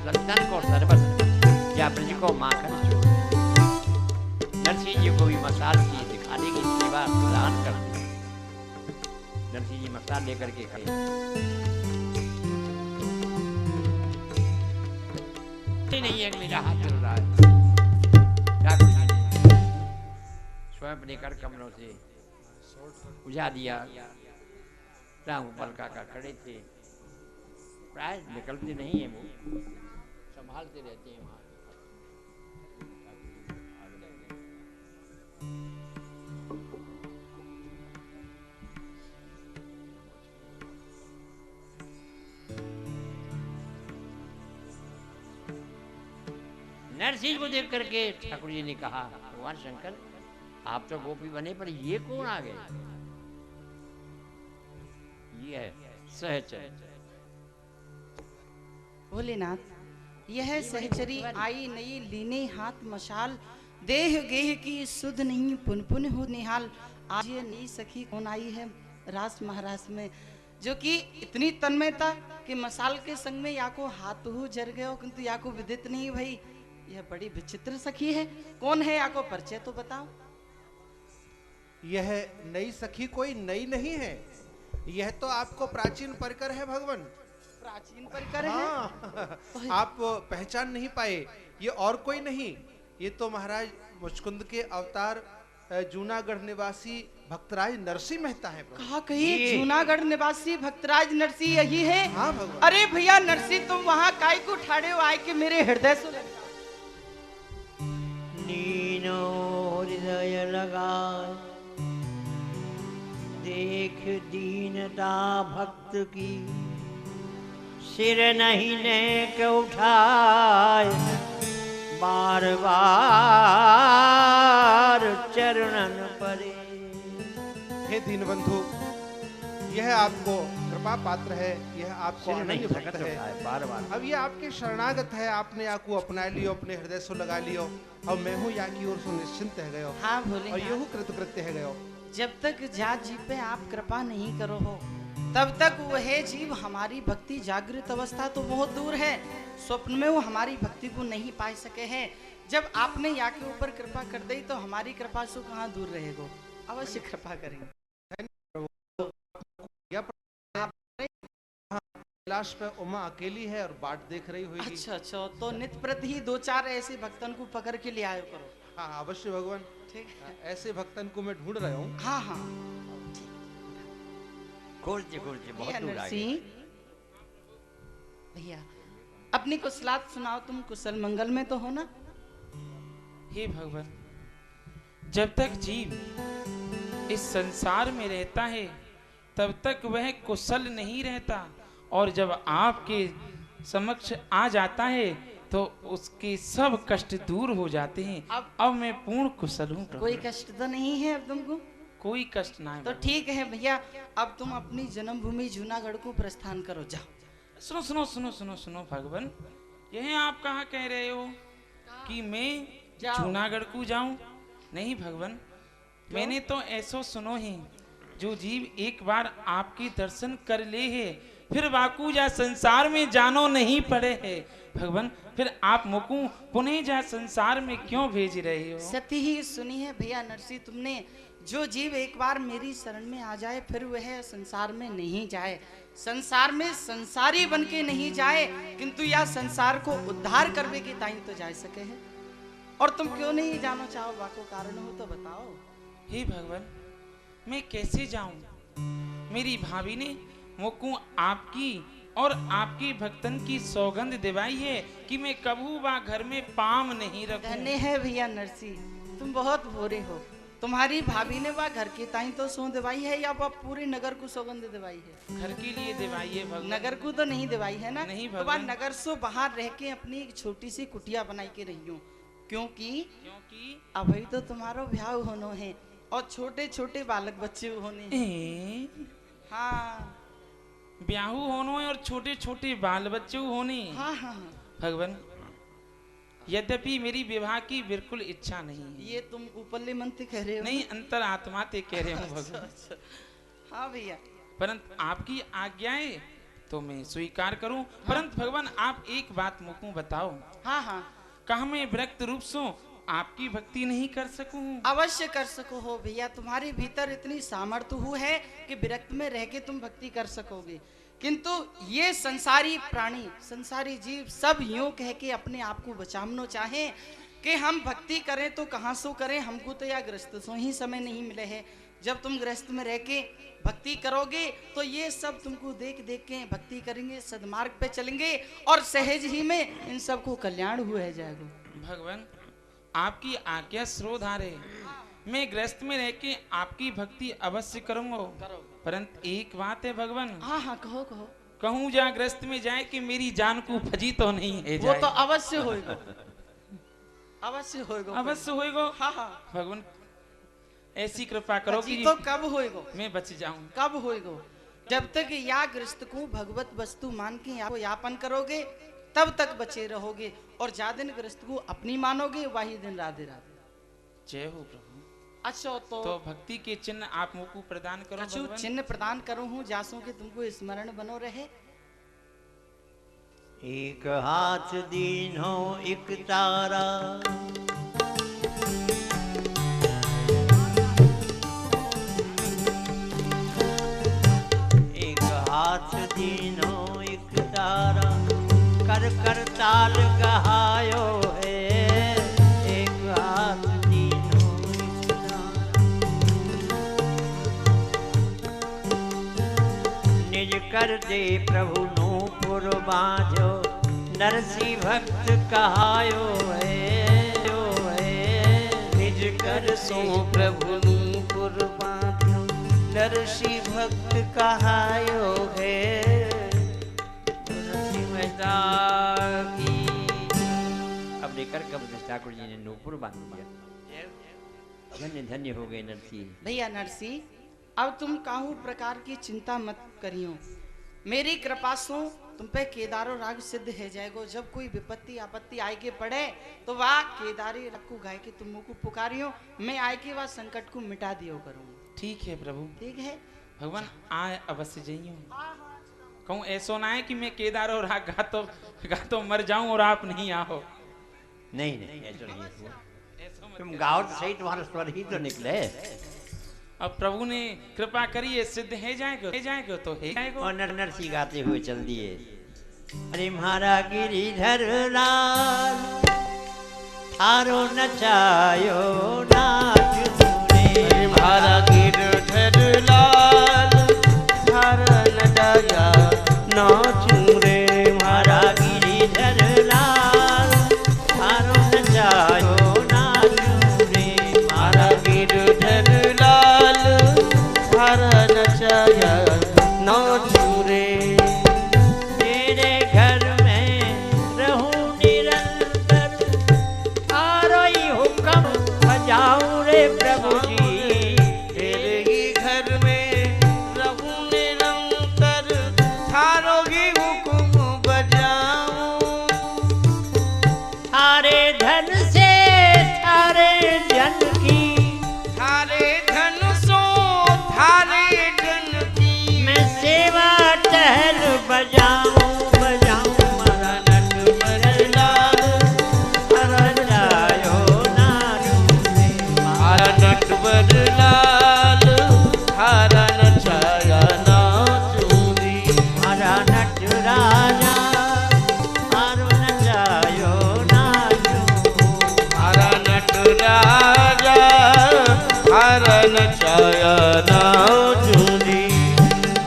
रतन को सर्वस्व या ब्रज को माखन नरसिंह जी को भी मसाल की दिखाने की सेवा प्रदान कर दी। नरसिंह जी मसाल लेकर के खड़े नहीं है, मेरा हाथ चल रहा है। ठाकुर जी ने स्वयं अपने कर कमलों से बुझा दिया। राम पलका का खड़े थे, प्राय निकलते नहीं है, वो संभालते रहते हैं वहां। नरसिंह को देख करके ठाकुर जी ने कहा, भगवान शंकर आप तो गोपी बने, पर ये कौन आ गए? ये है सहचर। भोलेनाथ, यह सहचरी आई नई लीने हाथ मशाल, देह गेह की सुध नहीं पुन पुन हो निहाल। आज ये नई सखी कौन आई है रास महाराज में, जो कि इतनी तन्मयता कि मसाल के संग में या को हाथ हो जर गयो, किंतु या को विदित नहीं भाई यह बड़ी विचित्र सखी है। कौन है या को परिचय तो बताओ। यह नई सखी कोई नई नहीं है, यह तो आपको प्राचीन परिकर है भगवान। प्राचीन परिकर है। आप पहचान नहीं पाए, ये और कोई नहीं, ये तो महाराज मुचकुंद के अवतार जूनागढ़ निवासी भक्तराज नरसिंह मेहता है। कहा कही जूनागढ़ निवासी भक्तराज नरसिंह यही है? हाँ भगवान। अरे भैया नरसिंह, तुम वहां काय को ठाड़े हो आए कि मेरे हृदय से नीनो हृदय लगा देख दीनता भक्त की, सिर नहीं नेक उठाए बार बार चरणन परे। हे दीनबंधु, यह आपको कृपा पात्र है, यह आपको अनन्य भक्त है। बार बार अब ये आपके शरणागत है, आपने आपको अपना लियो, अपने हृदय से लगा लियो। अब मैं हूँ या की ओर से निश्चिंत है गयो। हाँ भोले, और यहू कृतकृत्य है गयो। जब तक जात जी पे आप कृपा नहीं करो हो, तब तक वह जीव हमारी भक्ति जागृत अवस्था तो बहुत दूर है, स्वप्न में वो हमारी भक्ति को नहीं पा सके हैं। जब आपने या के ऊपर कृपा कर दी तो हमारी कृपा से कहाँ दूर रहेगा। अवश्य कृपा करेंगे। कैलाश पे उमा अकेली है और बाट देख रही होगी। अच्छा अच्छा, तो नित्य प्रति ही दो चार ऐसे भक्तन को पकड़ के ले आयो करो। हाँ अवश्य भगवान, ठीक है। ऐसे भक्तन को मैं ढूंढ रहा हूँ। हाँ हाँ खोलते खोलते बहुत दूर आ गए। भैया अपनी कुशलात सुनाओ, तुम कुशल मंगल में तो हो ना? हे भगवान, जब तक जीव इस संसार में रहता है तब तक वह कुशल नहीं रहता, और जब आपके समक्ष आ जाता है तो उसके सब कष्ट दूर हो जाते हैं। अब मैं पूर्ण कुशल हूँ। कोई कष्ट तो नहीं है अब तुमको? कोई कष्ट ना है। तो ठीक है भैया, अब तुम अपनी जन्मभूमि जूनागढ़ को प्रस्थान करो, जाओ। सुनो सुनो सुनो सुनो सुनो भगवान, यह आप कहाँ कह रहे हो कि मैं जूनागढ़ को जाऊं? नहीं भगवान, मैंने तो ऐसो सुनो ही, जो जीव एक बार आपके दर्शन कर ले है फिर वाकू जा संसार में जानो नहीं पड़े है। भगवान, फिर आप मुकू पुनः जा संसार में क्यों भेज रहे हो? सत्य ही सुनी है भैया नरसिंह तुमने, जो जीव एक बार मेरी शरण में आ जाए फिर वह संसार में नहीं जाए, संसार में संसारी बन के नहीं जाए, किंतु यह संसार को उद्धार करने के ताई तो जा सके है। और तुम क्यों नहीं जाना चाहो, वाको कारण हो तो बताओ। हे भगवान, मैं कैसे जाऊं? मेरी भाभी ने मुकू आपकी और आपकी भक्तन की सौगंध दिवाई है कि मैं कभू बा घर में पाम नहीं रखूं। धन्य है भैया नरसिंह, तुम बहुत भोरे हो। तुम्हारी भाभी ने वह घर के ताई तो सौ दिवाई है या वह पूरे नगर को सौगंध दिवाई है? घर के लिए दिवाई है भगवान। नगर को तो नहीं दिवाई है ना? नहीं तो वह नगर से बाहर रह के अपनी एक छोटी सी कुटिया बनाई के रही हूँ, क्योंकि अभी तो तुम्हारो ब्याह होनो है और छोटे छोटे बालक बच्चे होने। हाँ ब्याहू होनो है और छोटे छोटे बाल बच्चे होने। हाँ हाँ भगवान, यद्यपि मेरी विवाह की बिल्कुल इच्छा नहीं है। ये तुम ऊपरले मन से कह रहे हो? नहीं, अंतर आत्मा से कह रहे हूँ भगवान। हाँ भैया, परंतु आपकी आज्ञाएं तो मैं स्वीकार करूं। परंतु भगवान आप एक बात मुझको बताओ। हाँ हाँ, कहा मैं विरक्त रूप से आपकी भक्ति नहीं कर सकूं? अवश्य कर सको हो भैया, तुम्हारे भीतर इतनी सामर्थ्य हुई है कि विरक्त में रह के तुम भक्ति कर सकोगे। किंतु ये संसारी प्राणी, संसारी जीव सब यूं कह के अपने आप को बचाना चाहे कि हम भक्ति करें तो कहाँ से करें, हमको तो या गृहस्थ सो ही समय नहीं मिले है। जब तुम गृहस्थ में रह के भक्ति करोगे तो ये सब तुमको देख देख के भक्ति करेंगे, सदमार्ग पे चलेंगे और सहज ही में इन सबको कल्याण हुआ जाएगा। भगवान आपकी आज्ञा श्रोधारे, मैं गृहस्थ में रह के आपकी भक्ति अवश्य करूंगा। परंतु एक बात है भगवान। हाँ हाँ, कहो कहो। कहूँ जहाँ गृहस्थ में जाए कि मेरी जान को फजी तो नहीं है वो तो अवश्य होएगा, अवश्य होएगा, अवश्य होएगा। हाँ हाँ भगवान ऐसी कृपा करो कि तो कब होएगा, मैं बच जाऊं। कब होएगा? जब तक या गृहस्थ को भगवत वस्तु मान के आपको यापन करोगे तब तक बचे रहोगे, और जा दिन गृहस्थ को अपनी मानोगे वही दिन राधे राधे। जय हो प्रभु। अच्छा तो भक्ति के चिन्ह आप मुझको प्रदान करो भगवान। चिन्ह प्रदान करो हूँ जासों के तुमको स्मरण बनो रहे। एक हाथ दीन हो एक तारा, एक हाथ दीन हो एक तारा, कर कर ताल गहायो है। एक हाथ दीन हो एक तारा, निज कर दे प्रभु नूपुर बांझो, नरसी भक्त कहायो है। निज कर सो प्रभु नूपुर बांझो, नरसी भक्त कहायो है। अपने कर कब्र ठाकुर जी ने नूपुर बांध दिया। धन्य धन्य हो गए नरसी। भैया नरसी, अब तुम काहू प्रकार की चिंता मत करियो, मेरी कृपा से तुम पे केदारो राग सिद्ध है जाएगो। जब कोई विपत्ति आपत्ति आए के पड़े तो वह केदारी राग को गाय के तुम को पुकारियो, मैं आए के वह संकट को मिटा दियो करूँगा। ठीक है प्रभु, ठीक है भगवान आए अवश्य जाइयो। कहूँ ऐसा ना है कि मैं केदार और राग गा तो मर जाऊं और आप नहीं आओ। नहीं नहीं ऐसा नहीं हुआ, तुम गाओ तो सही, तुम्हारा स्वर ही तो निकले। अब प्रभु ने कृपा करिए सिद्ध है जाएगा तो है जाएगा। और नरसी गाते हुए चल दिए। अरे म्हारा गिरिधर लाल, थारो नचायो नाच रे। अरे म्हारा गिरिधर लाल, थारो नचाया नाच रे। म्हारा गिरिधर लाल, थारो नचायो नाच रे। म्हारा गिरिधर लाल, थारो नचाया नाच रे। तेरे घर में रहूं निरंतर, तारो ही हुक्म बजाऊं रे प्रभु जी। तेरे ही घर में रहूं निरंतर, थारो ही हुक्म बजाऊं। थारे धन से थारे जन की, थारे धन सो थारे जन की, मैं सेवा टहल बजाऊं बजाऊं। मारा नट बरलाल, हरा जायो नारू रे। मारा नट बरलाल, हरा नचाया नाचू रे। मारा नट राजा, हारो नचायो नाचू। मारा नट राजा, हारा नचाया नाचू रे।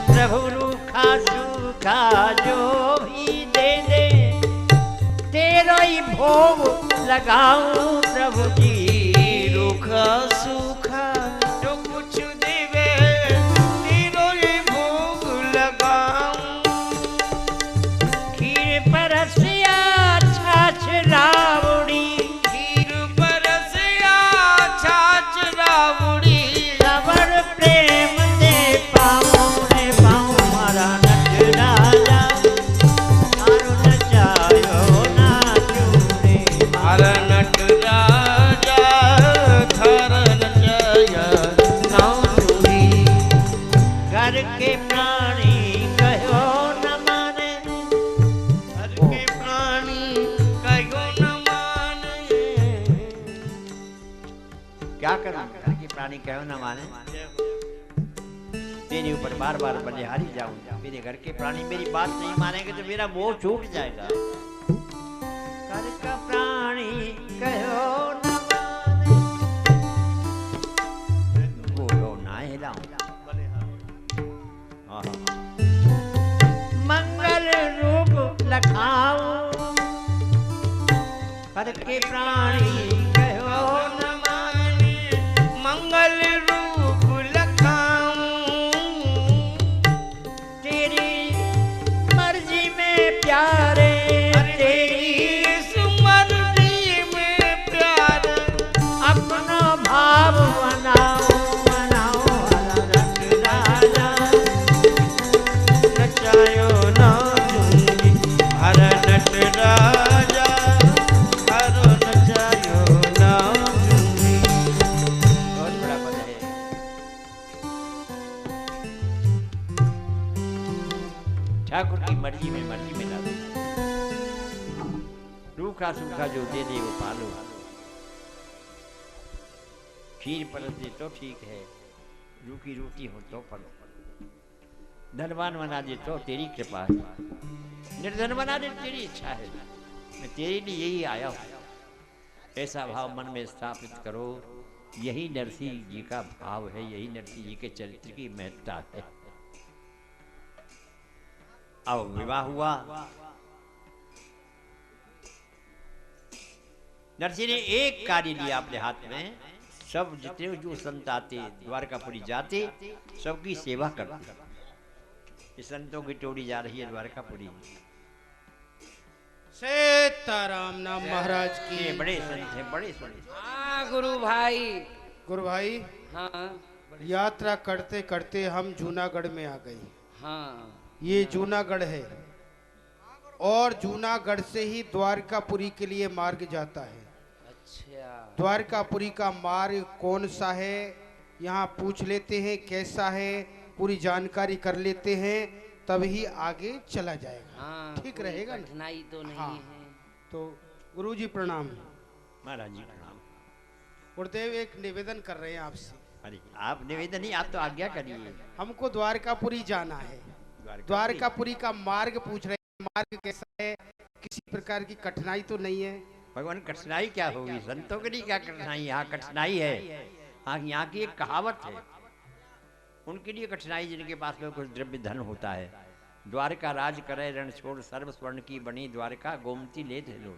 प्रभु रूखा सूखा जो भी दे दे, तेरा ही भोग लगाऊं प्रभु जी। रूखा सूखा जो कुछ देवे, तेरा ही भोग लगाऊं। खीर परसिया छाछ रावड़ी, खीर परसिया छाछ रावड़ी, सबर प्रेम दे पाऊं रे पाऊं। मारा नट राजा, हारो नचायो नाचू रे। मारा नट राजा, के प्राणी कहो न माने, घर के प्राणी कहो न माने। क्या करूं घर के प्राणी कहो न माने, तेरे ऊपर बार बार बलिहारी जाऊंगा। मेरे घर के प्राणी मेरी बात नहीं मानेंगे तो मेरा मोह छूट जाएगा। घर का प्राणी कहो न माने, बोलो ना हिलाऊं। मंगल रूप लखाऊं, घर के प्राणी कहो न माने मंगल रूप लखाऊं, तेरी मर्जी में प्यारे, तेरी सुमर्जी में प्यार, अपना भाव बनाओ बनाओ। रट राजा नचायो ना दूंगी, हर नट राजा हर नचायो ना दूंगी। बहुत बड़ा पद है। ठाकुर की मर्जी में ला दो। रूखा सूखा जो दे दे वो पालो। खीर परस दे तो ठीक है, रूखी रोटी हो तो पलो। धनवान बना दे तो तेरी कृपा है, निर्धन बना दे तेरी इच्छा है। मैं तेरे लिए यही आया हूँ। ऐसा भाव मन में स्थापित करो। यही नरसिंह जी का भाव है, यही नरसिंह जी के चरित्र की महत्ता है। अब विवाह हुआ। नरसिंह ने एक कार्य लिया अपने हाथ में। सब जितने जो संत आते द्वारकापुरी जाते सबकी सेवा करते। इस संतों की टोली जा रही है द्वारकापुरी। सीताराम नाम महाराज की। ये बड़े संत हैं, बड़े संत। हाँ गुरु भाई। गुरु भाई, हाँ यात्रा करते करते हम जूनागढ़ में आ गए। हाँ ये जूनागढ़ है और जूनागढ़ से ही द्वारकापुरी के लिए मार्ग जाता है। अच्छा। द्वारकापुरी का मार्ग कौन सा है, यहाँ पूछ लेते हैं कैसा है, पूरी जानकारी कर लेते हैं, तभी आगे चला जाएगा। हाँ, ठीक कोई रहेगा ना? कठिनाई तो नहीं हाँ। है। तो गुरुजी प्रणाम। महाराज जी प्रणाम। गुरुदेव एक निवेदन कर रहे हैं आपसे। अरे आप निवेदन नहीं, आप तो आज्ञा करिए। हमको द्वारकापुरी जाना है। द्वारकापुरी का मार्ग पूछ रहे हैं, मार्ग कैसा है, किसी प्रकार की कठिनाई तो नहीं है? भगवान कठिनाई क्या होगी, संतों के लिए क्या कठिनाई। यहाँ कठिनाई है। हाँ, यहाँ की एक कहावत है, उनके लिए कठिनाई जिनके पास में कुछ द्रव्य धन होता है। द्वारका राज करे रण छोड़, सर्व स्वर्ण की बनी द्वारका, गोमती ले लो।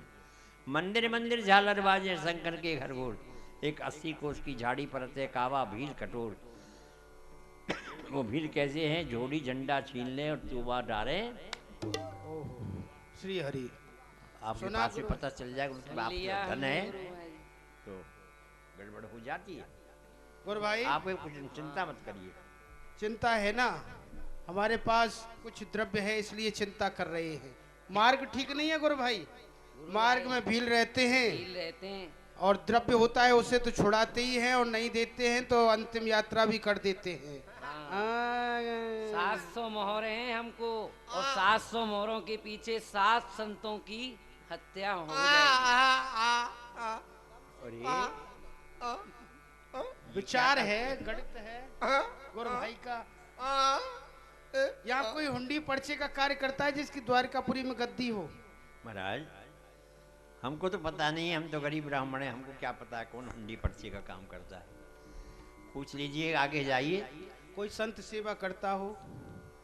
मंदिर मंदिर झालर बाजे, शंकर के घर गोर। एक 80 कोस की झाड़ी परते, कावा भील कटोर। वो भील कैसे हैं, जोड़ी झंडा छीन ले और तूबा डाले। श्री हरि। आपके सुना पास से गुरु। पता चल जाएगा उसमें आप लिया धन है गुरु भाई। तो गड़बड़ हो जाती है। गुरु भाई आप कुछ चिंता मत करिए। चिंता है ना, हमारे पास कुछ द्रव्य है इसलिए चिंता कर रहे हैं। मार्ग ठीक नहीं है गुरु भाई, मार्ग में भील रहते हैं भील रहते हैं। और द्रव्य होता है उसे तो छुड़ाते ही हैं और नहीं देते हैं तो अंतिम यात्रा भी कर देते हैं। 700 मोहरे हैं हमको और 700 मोहरों के पीछे 7 संतों की हत्या हो जाएगी। अरे विचार है, गणित है गुरु भाई का। यहाँ कोई हुंडी पर्चे का कार्य करता है जिसकी द्वारकापुरी में गद्दी हो? महाराज हमको तो पता नहीं, हम तो गरीब ब्राह्मण हैं, हमको क्या पता है कौन हुंडी पर्ची का काम करता है। पूछ लीजिए, आगे जाइए। कोई संत सेवा करता हो?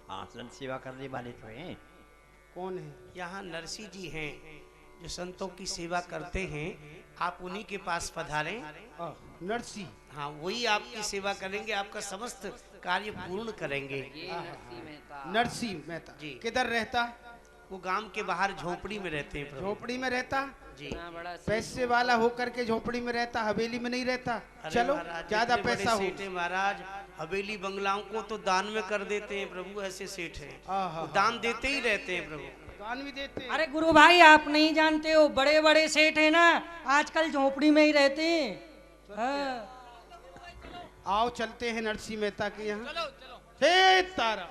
हाँ, संत सेवा करने वाले तो हैं। कौन है? यहाँ नरसिंह जी हैं जो संतों की सेवा करते हैं। आप उन्हीं के पास पधारें। नरसिंह। हाँ, वही आपकी सेवा करेंगे, आपका समस्त कार्य पूर्ण करेंगे। ये नरसिंह मेहता। नरसिंह मेहता जी। किधर रहता? वो गांव के बाहर झोपड़ी में रहते हैं प्रभु। झोपड़ी में रहता? जी। इतना बड़ा पैसे वाला होकर के झोपड़ी में रहता, हवेली में नहीं रहता? अरे चलो महाराज, ज्यादा इतने बड़े पैसा हो। सेठ हैं महाराज, हवेली बंगलाओं को तो दान में कर देते हैं प्रभु। ऐसे सेठ हैं, आहा। वो दान देते ही रहते हैं प्रभु। दान भी देते हैं। अरे गुरु भाई आप नहीं जानते हो, बड़े बड़े सेठ है ना आजकल झोपड़ी में ही रहते हैं। हाँ। आओ चलते हैं नरसिंह मेहता के यहाँ। सीताराम।